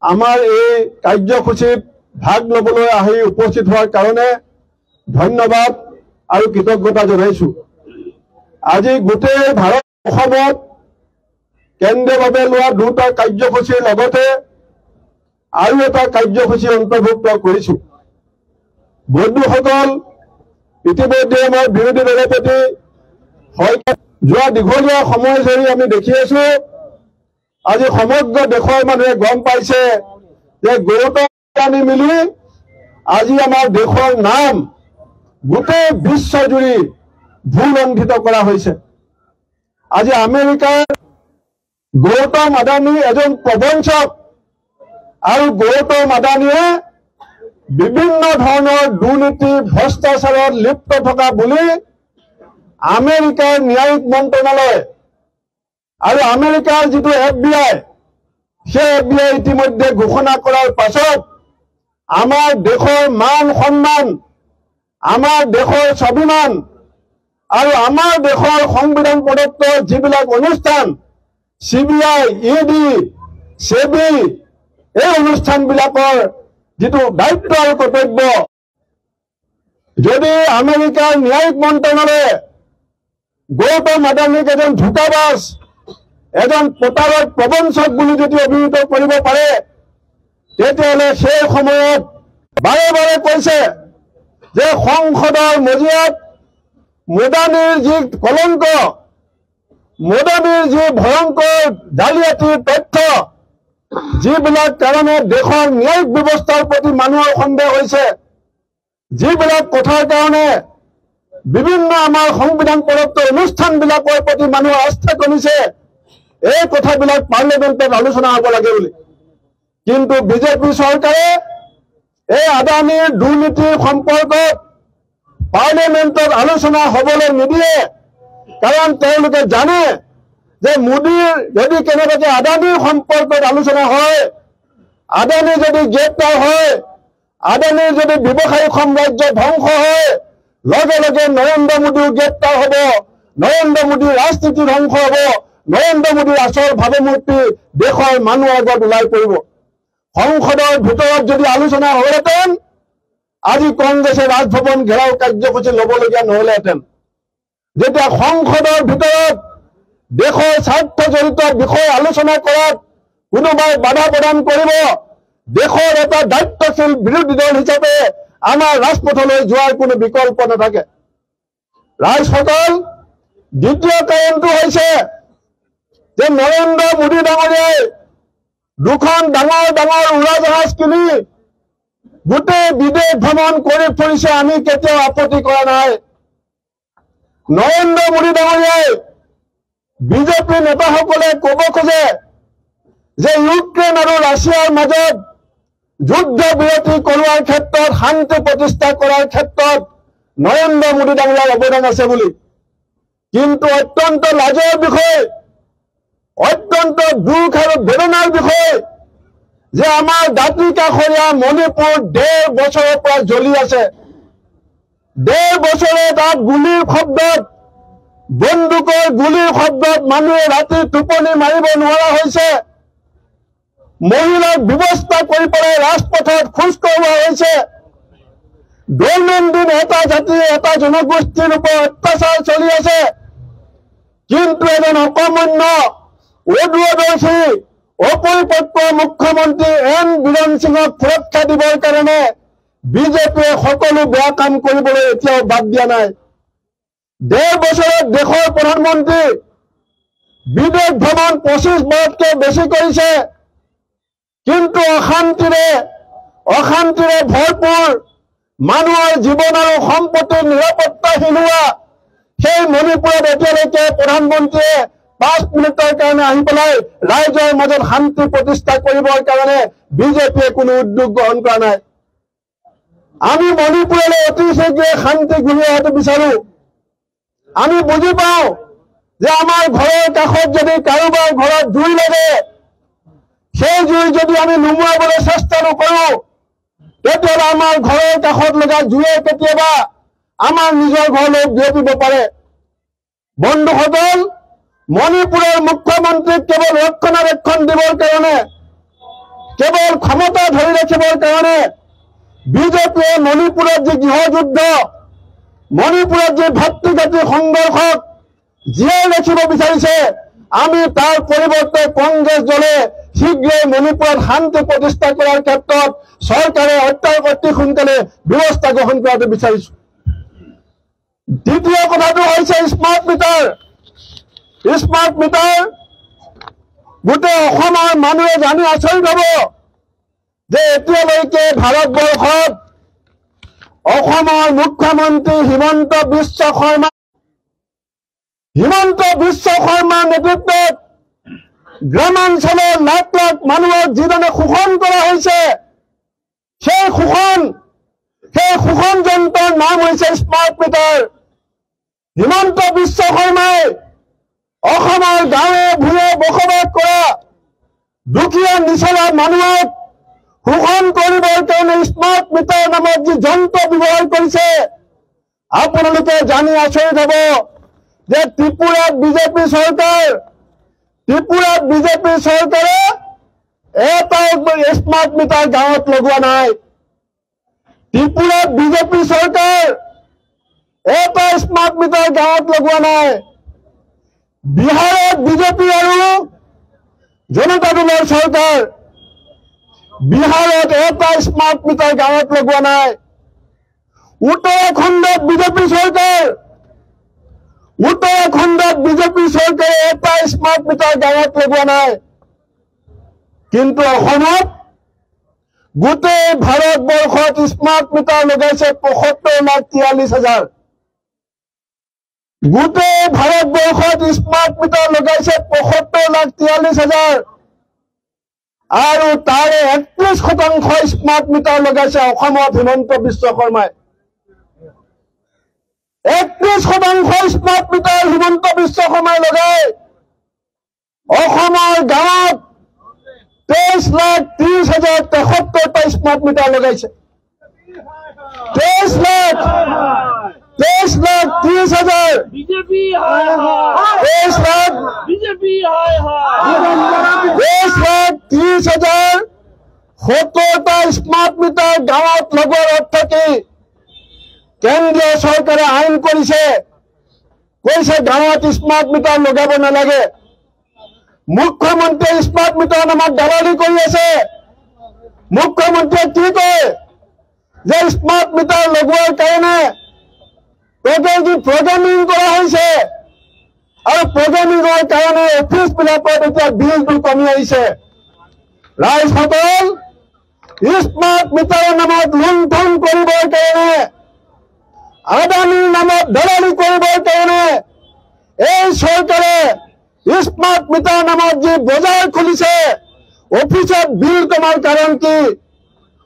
আমাৰ এই কাৰ্যসূচীত ভাগ ল'বলৈ আহি উপস্থিত হোৱাৰ কাৰণে ধন্যবাদ আৰু কৃতজ্ঞতা জনাইছো। আজি গোটেই ভাৰতবৰ্ষত কেন্দ্ৰীয়ভাৱে লোৱা দুটা কাৰ্যসূচীৰ লগতে আৰু এটা কাৰ্যসূচী অন্তৰ্ভুক্ত কৰিছো। বন্ধুসকল, ইতিমধ্যে আমাৰ বিৰোধী দলপতি যোৱা দীঘলীয়া সময় ধৰি আমি দেখি আছো, আজি সমগ্ৰ দেশৰ মানুহে গম পাইছে যে গৌতম আদানী মিলি আজি আমাৰ দেশৰ নাম গোটেই বিশ্বজুৰি ভূলণ্ঠিত কৰা হৈছে। আজি আমেৰিকাৰ গৌতম আদানী এজন প্ৰবঞ্চক আৰু গৌতম আদানীয়ে বিভিন্ন ধৰণৰ দুৰ্নীতি ভ্ৰষ্টাচাৰত লিপ্ত থকা বুলি আমেৰিকাৰ ন্যায়িক মন্ত্ৰণালয় আৰু আমেৰিকাৰ যিটো FBI, সেই FBI ইতিমধ্যে ঘোষণা কৰাৰ পাছত আমাৰ দেশৰ মান সন্মান, আমাৰ দেশৰ স্বাভিমান আৰু আমাৰ দেশৰ সংবিধান প্ৰদত্ত যিবিলাক অনুষ্ঠান CBI, ED, SEBI, এই অনুষ্ঠানবিলাকৰ যিটো দায়িত্ব আৰু কৰ্তব্য, যদি আমেৰিকাৰ ন্যায়িক মন্ত্ৰণালয়ে গৌতম আদানীক এজন ধোঁকাবাজ, এজন প্ৰতাৰক প্ৰবঞ্চক বুলি যদি অভিহিত কৰিব পাৰে, তেতিয়াহ'লে সেই সময়ত বাৰে বাৰে কৈছে যে সংসদৰ মজিয়াত মোদানীৰ যি কলংক, মোদানীৰ যি ভয়ংকৰ জালিয়াতিৰ তথ্য, যিবিলাক কাৰণে দেশৰ ন্যায়িক ব্যৱস্থাৰ প্ৰতি মানুহৰ সন্দেহ হৈছে, যিবিলাক কথাৰ কাৰণে বিভিন্ন আমাৰ সংবিধান প্ৰদত্ত অনুষ্ঠানবিলাকৰ প্ৰতি মানুহৰ আস্থা কমিছে, এই কথাবিলাক পাৰ্লিয়ামেণ্টত আলোচনা হ'ব লাগে বুলি। কিন্তু বিজেপি চৰকাৰে এই আদানীৰ দুৰ্নীতিৰ সম্পৰ্কত পাৰ্লিয়ামেণ্টত আলোচনা হ'বলৈ নিদিয়ে, কাৰণ তেওঁলোকে জানে যে মোদীৰ যদি কেনেবাকৈ আদানীৰ সম্পৰ্কত আলোচনা হয়, আদানী যদি গ্ৰেপ্তাৰ হয়, আদানীৰ যদি ব্যৱসায়িক সাম্ৰাজ্য ধ্বংস হয়, লগে লগে নৰেন্দ্ৰ মোদীও গ্ৰেপ্তাৰ হ'ব, নৰেন্দ্ৰ মোদীৰ ৰাজনীতি ধ্বংস হ'ব, নৰেন্দ্ৰ মোদীৰ আচল ভাৱমূৰ্তি দেশৰ মানুহৰ আগত ওলাই পৰিব। সংসদৰ ভিতৰত যদি আলোচনা হ'লহেঁতেন, আজি কংগ্ৰেছে ৰাজভৱন ঘেৰাও কাৰ্যসূচী ল'বলগীয়া নহ'লেহেঁতেন। যেতিয়া সংসদৰ ভিতৰত দেশৰ স্বাৰ্থ জড়িত বিষয় আলোচনা কৰাত কোনোবাই বাধা প্ৰদান কৰিব, দেশৰ এটা দায়িত্বশীল বিৰোধী দল হিচাপে আমাৰ ৰাজপথলৈ যোৱাৰ কোনো বিকল্প নাথাকে। ৰাইজসকল, দ্বিতীয় কাৰণটো হৈছে যে নৰেন্দ্ৰ মোদী ডাঙৰীয়াই দুখন ডাঙৰ ডাঙৰ উৰাজাহাজ কিনি গোটেই বিদেশ ভ্ৰমণ কৰি ফুৰিছে, আমি কেতিয়াও আপত্তি কৰা নাই। নৰেন্দ্ৰ মোদী ডাঙৰীয়াই বিজেপি নেতাসকলে ক'ব খোজে যে ইউক্ৰেইন আৰু ৰাছিয়াৰ মাজত যুদ্ধ বিৰতি কৰোৱাৰ ক্ষেত্ৰত, শান্তি প্ৰতিষ্ঠা কৰাৰ ক্ষেত্ৰত নৰেন্দ্ৰ মোদী ডাঙৰীয়াৰ অৱদান আছে বুলি। কিন্তু অত্যন্ত লাজৰ বিষয়, অত্যন্ত দুখ আৰু বেদনাৰ বিষয় যে আমাৰ দাঁতিকাষৰীয়া মণিপুৰ 1.5 বছৰৰ পৰা জ্বলি আছে। 1.5 বছৰে তাত গুলিৰ শব্দত, বন্দুকৰ গুলিৰ শব্দত মানুহে ৰাতি টোপনি মাৰিব নোৱাৰা হৈছে। মহিলাক ব্যৱস্থা কৰি পেলাই ৰাজপথত খোজ কঢ়োৱা হৈছে। দৈনন্দিন এটা জাতি, এটা জনগোষ্ঠীৰ ওপৰত অত্যাচাৰ চলি আছে। কিন্তু এজন অকৰ্মণ্য, অদূৰদৰ্শী, অপৰিপক্ক মুখ্যমন্ত্ৰী এন বীৰেন সিঙক সুৰক্ষা দিবৰ কাৰণে বিজেপিয়ে সকলো বেয়া কাম কৰিবলৈ এতিয়াও বাদ দিয়া নাই। 1.5 বছৰত দেশৰ প্ৰধানমন্ত্ৰী বিদেশ ভ্ৰমণ 25 বাৰতকৈ বেছি কৰিছে, কিন্তু অশান্তিৰে ভৰপূৰ, মানুহৰ জীৱন আৰু সম্পত্তিৰ নিৰাপত্তাহীন হোৱা সেই মণিপুৰত এতিয়ালৈকে প্ৰধানমন্ত্ৰীয়ে 5 মিনিটৰ কাৰণে আহি পেলাই ৰাইজৰ মাজত শান্তি প্ৰতিষ্ঠা কৰিবৰ কাৰণে বিজেপিয়ে কোনো উদ্যোগ গ্ৰহণ কৰা নাই। আমি মণিপুৰলৈ অতি শীঘ্ৰে শান্তি ঘূৰি অহাটো বিচাৰো। আমি বুজি পাওঁ যে আমাৰ ঘৰৰ কাষত যদি কাৰোবাৰ ঘৰত জুই লাগে, সেই জুই যদি আমি নুমুৱাবলৈ চেষ্টা নকৰো, তেতিয়াহ'লে আমাৰ ঘৰৰ কাষত লগা জুয়ে কেতিয়াবা আমাৰ নিজৰ ঘৰলৈ বিয়পিব পাৰে। বন্ধুসকল, মণিপুৰৰ মুখ্যমন্ত্ৰীক কেৱল ৰক্ষণাবেক্ষণ দিবৰ কাৰণে, কেৱল ক্ষমতা ধৰি ৰাখিবৰ কাৰণে বিজেপিয়ে মণিপুৰত যি গৃহযুদ্ধ, মণিপুৰত যি ভাতৃঘাতী সংঘৰ্ষক জীয়াই ৰাখিব বিচাৰিছে, আমি তাৰ পৰিৱৰ্তে কংগ্ৰেছ দলে শীঘ্ৰেই মণিপুৰত শান্তি প্ৰতিষ্ঠা কৰাৰ ক্ষেত্ৰত চৰকাৰে অতি সোনকালে ব্যৱস্থা গ্ৰহণ কৰাটো বিচাৰিছো। দ্বিতীয় কথাটো হৈছে স্মাৰ্ট মিটাৰ। স্মাৰ্ট মিটাৰ গোটেই অসমৰ মানুহে জানি আচৰিত হ'ব যে এতিয়ালৈকে ভাৰতবৰ্ষত অসমৰ মুখ্যমন্ত্ৰী হিমন্ত বিশ্ব শৰ্মাৰ নেতৃত্বত গ্ৰামাঞ্চলৰ লাখ লাখ মানুহক যিধৰণে শোষণ কৰা হৈছে, সেই শোষণ যন্ত্ৰৰ নাম হৈছে স্মাৰ্ট মিটাৰ। হিমন্ত বিশ্ব শৰ্মাই অসমৰ গাঁৱে ভূঞে বসবাস কৰা দুখীয়া নিচলা মানুহক শোষণ কৰিবৰ কাৰণে স্মাৰ্ট মিটাৰ নামত যি যন্ত্ৰ ব্যৱহাৰ কৰিছে, আপোনালোকে জানি আচৰিত হ'ব যে ত্ৰিপুৰাত বিজেপি চৰকাৰে এটাও স্মাৰ্ট মিটাৰ গাঁৱত লগোৱা নাই। ত্ৰিপুৰাত বিজেপি চৰকাৰ এটা স্মাৰ্ট মিটাৰ গাঁৱত লগোৱা নাই। বিহাৰত বিজেপি আৰু জনতা দলৰ চৰকাৰ, বিহাৰত এটা স্মাৰ্ট মিটাৰ গাঁৱত লগোৱা নাই। উত্তৰাখণ্ডত বিজেপি চৰকাৰে এটা স্মাৰ্ট মিটাৰ গাঁৱত লগোৱা নাই। কিন্তু অসমত গোটেই ভাৰতবৰ্ষত স্মাৰ্ট মিটাৰ লগাইছে ৭৫,৪৩,০০০। গোটেই ভাৰতবৰ্ষত স্মাৰ্ট মিটাৰ লগাইছে ৭৫,৪৩,০০০ আৰু তাৰে ৩১% স্মাৰ্ট মিটাৰ লগাইছে অসমত হিমন্ত বিশ্ব শৰ্মাই। ৩১% স্মাৰ্ট মিটাৰ হিমন্ত বিশ্ব শৰ্মাই লগাই অসমৰ গাঁৱত ২৩,৩০,০৭৩টা স্মাৰ্ট মিটাৰ লগাইছে। ২৩,৩০,০০০ ৩০,৩০,০৭০টা স্মাৰ্ট মিটাৰ গাঁৱত লগোৱাৰ অৰ্থ কি? কেন্দ্ৰীয় চৰকাৰে আইন কৈছে গাঁৱত স্মাৰ্ট মিটাৰ লগাব নালাগে। মুখ্যমন্ত্ৰীয়ে স্মাৰ্ট মিটাৰ নামত দালালি কৰি আছে। মুখ্যমন্ত্ৰীয়ে কি কয় যে স্মাৰ্ট মিটাৰ লগোৱাৰ কাৰণে প্ৰগ্ৰামিং কৰা হৈছে আৰু প্ৰগ্ৰামিঙৰ কাৰণে অফিচবিলাকত এতিয়া বিলটো কমি আহিছে। ৰাইজসকল, স্মাৰ্ট মিটাৰৰ নামত লুণ্ঠন কৰিবৰ কাৰণে, আদানীৰ নামত দালালি কৰিবৰ কাৰণে এই চৰকাৰে স্মাৰ্ট মিটাৰ নামত যি বজাৰ খুলিছে, অফিচত বিল কমাৰ কাৰণ কি?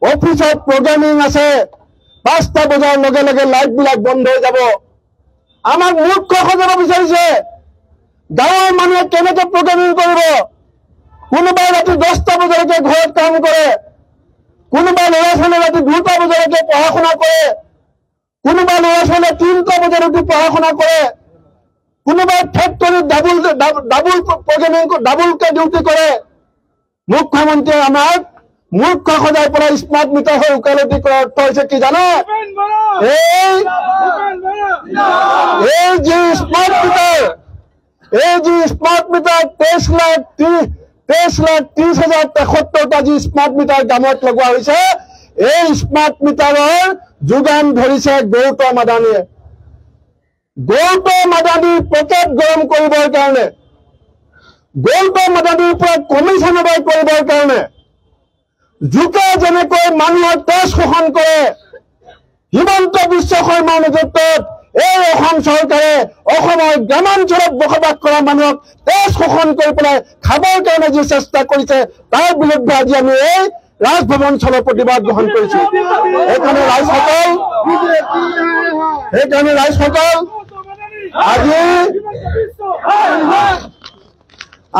অফিচত প্ৰগ্ৰামিং আছে, ৫টা বজাৰ লগে লগে লাইটবিলাক বন্ধ হৈ যাব। আমাক মূৰ্খ সজাব বিচাৰিছে। গাঁৱৰ মানুহে কেনেকে প্ৰগ্ৰামিং কৰিব? কোনোবাই ৰাতি 10টা বজালৈকে ঘৰত কাম কৰে, কোনোবাই ল'ৰা ছোৱালী ৰাতি 2টা বজালৈকে পঢ়া শুনা কৰে, কোনোবাই ল'ৰা ছোৱালীয়ে 3টা বজালৈকে পঢ়া শুনা কৰে, কোনোবাই ফেক্টৰীত ডাবুলকে ডিউটি কৰে। মুখ্যমন্ত্ৰীয়ে আমাক মূৰ্খ সজাই পৰা স্মাৰ্ট মিটাৰ হৈ ওকালতি কৰাৰ অৰ্থ হৈছে কি জানে? এই যি স্মাৰ্ট মিটাৰ ২৩,৩০,০৭৩টা যি স্মাৰ্ট মিটাৰ গাঁৱত লগোৱা হৈছে, এই স্মাৰ্ট মিটাৰৰ যোগান ধৰিছে গৌতম আদানীয়ে। গৌতম আদানীৰ পকেট গৰম কৰিবৰ কাৰণে, গৌতম আদানীৰ পৰা কমিছন আদায় কৰিবৰ কাৰণে জোকে যেনেকৈ মানুহৰ তেজ শোষণ কৰে, হিমন্ত বিশ্ব শৰ্মাৰ নেতৃত্বত এই অসম চৰকাৰে অসমৰ গ্ৰামাঞ্চলত বসবাস কৰা মানুহক তেজ শোষণ কৰি পেলাই খাবৰ কাৰণে যি চেষ্টা কৰিছে, তাৰ বিৰুদ্ধে আজি আমি এই ৰাজভৱন চলৰ প্ৰতিবাদ গ্ৰহণ কৰিছো। সেইকাৰণে ৰাইজসকল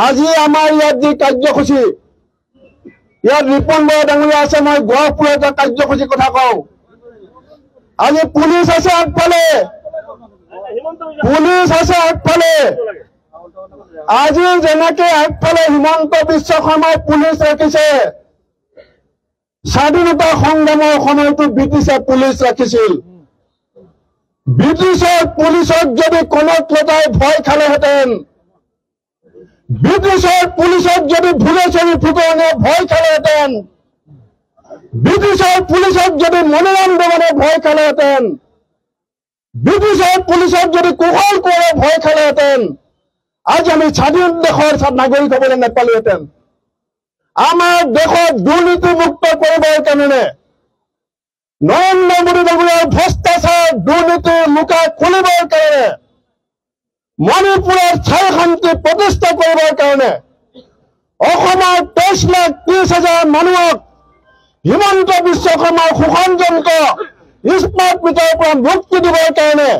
আজি আমাৰ ইয়াত যি কাৰ্যসূচী, ইয়াত ৰিপন বৰা ডাঙৰীয়া আছে, মই গহপুৰৰ এটা কাৰ্যসূচীৰ কথা কওঁ। আজি পুলিচ আছে আগফালে, আজি যেনেকে আগফালে হিমন্ত বিশ্ব শৰ্মাই পুলিচ ৰাখিছে, স্বাধীনতা সংগ্ৰামৰ সময়তো ব্ৰিটিছে পুলিচ ৰাখিছিল ব্ৰিটিছৰ পুলিচক যদি কণক লতাই ভয় খালেহেঁতেন ব্ৰিটিছৰ পুলিচক যদি ভুলেশ্বৰী ফুকনে ভয় খালেহেঁতেন ব্ৰিটিছৰ পুলিচক যদি মনোৰাম দেৱানে ভয় খালেহেঁতেন ব্ৰিটিছৰ পুলিচক যদি কুশল কোঁৱৰে ভয় খালেহেঁতেন আজি আমি স্বাধীন দেশৰ নাগৰিক হ'বলৈ নাপালোহেঁতেন আমাৰ দেশক দুৰ্নীতিমুক্ত কৰিবৰ কাৰণে নৰেন্দ্ৰ মোদী ডাঙৰীয়াৰ ভ্ৰষ্টাচাৰ দুৰ্নীতিৰ মুখা খুলিবৰ কাৰণে মণিপুৰৰ স্থায়ী শান্তি প্ৰতিষ্ঠা কৰিবৰ কাৰণে অসমৰ 23,30,000 মানুহক হিমন্ত বিশ্ব শৰ্মাৰ শোষণজনিত স্মাৰ্ট মিটাৰৰ পৰা মুক্তি দিবৰ কাৰণে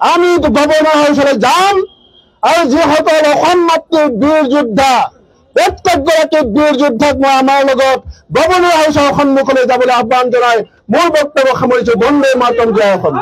আমি গভৰ্ণৰ হাউচলৈ যাম আৰু যিসকল অসম মাতৃৰ বীৰ যোদ্ধা প্ৰত্যেকগৰাকী বীৰ যোদ্ধাক মই আমাৰ লগত গভৰ্ণৰ হাউচৰ সন্মুখলৈ যাবলৈ আহ্বান জনাই মোৰ বক্তব্য সামৰিছো বন্দে মাতৰম জয় অসম